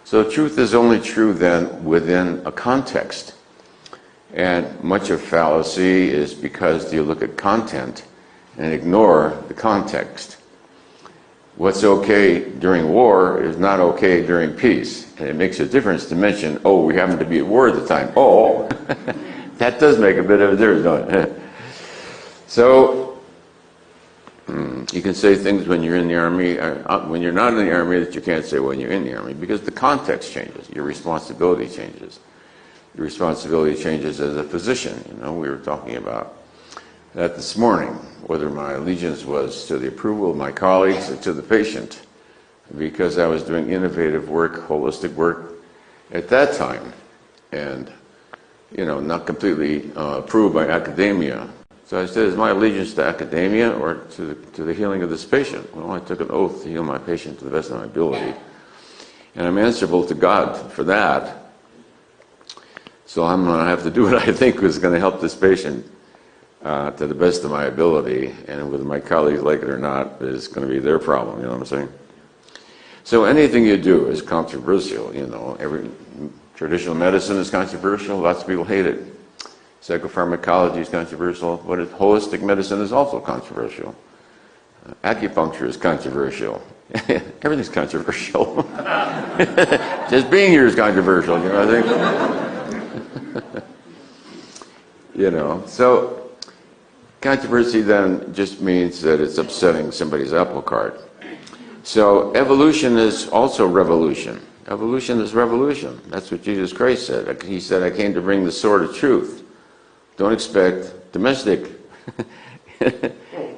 So truth is only true then within a context. And much of fallacy is because you look at content and ignore the context. What's okay during war is not okay during peace. And it makes a difference to mention, oh, we happen to be at war at the time. Oh, that does make a bit of a difference, don't it? So, you can say things when you're in the Army, when you're not in the Army that you can't say when you're in the Army, because the context changes, your responsibility changes. Your responsibility changes as a physician. You know, we were talking about that this morning, whether my allegiance was to the approval of my colleagues or to the patient, because I was doing innovative work, holistic work at that time, and, you know, not completely approved by academia. So I said, is my allegiance to academia or to the healing of this patient? Well, I took an oath to heal my patient to the best of my ability. And I'm answerable to God for that. So I'm going to have to do what I think is going to help this patient to the best of my ability. And whether my colleagues like it or not is going to be their problem, you know what I'm saying? So anything you do is controversial, you know. Every traditional medicine is controversial. Lots of people hate it. Psychopharmacology is controversial. But holistic medicine is also controversial. Acupuncture is controversial. Everything's controversial. Just being here is controversial, you know, I think. You know, so controversy then just means that it's upsetting somebody's apple cart. So evolution is also revolution. Evolution is revolution. That's what Jesus Christ said. He said, I came to bring the sword of truth. Don't expect domestic.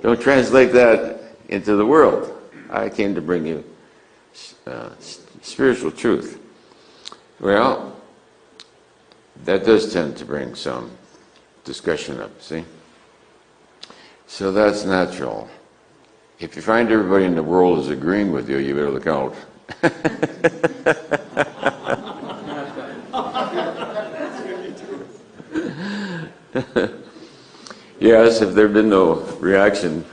Don't translate that into the world. I came to bring you spiritual truth. Well, that does tend to bring some discussion up, see? So that's natural. If you find everybody in the world is agreeing with you, you better look out. Yes, if there had been no reaction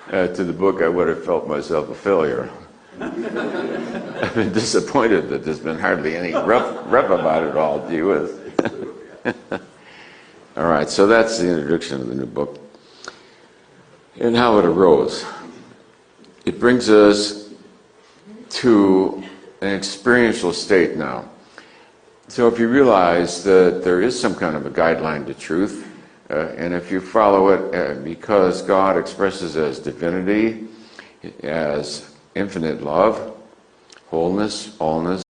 to the book, I would have felt myself a failure. I've been disappointed that there's been hardly any rep about it all, gee whiz. All right, so that's the introduction of the new book and how it arose. It brings us to an experiential state now. So if you realize that there is some kind of a guideline to truth, and if you follow it because God expresses as divinity, as infinite love, wholeness, allness,